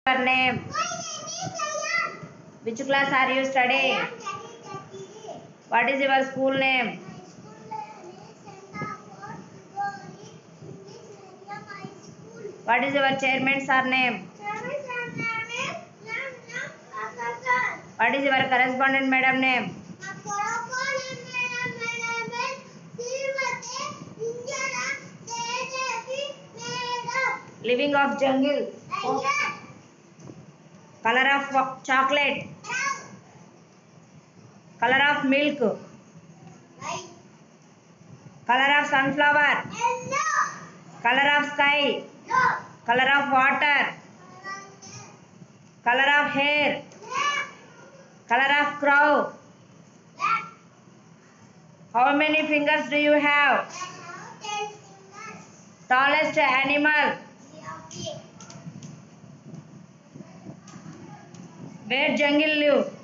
Your name? Which class are you studying? What is your school name? What is your chairman's surname? What is your correspondent madam name? Living of jungle. Color of chocolate. Color of milk. Color of sunflower. Color of sky. Color of water. Color of hair. Color of crow. How many fingers do you have? Tallest animal. Where jungle live?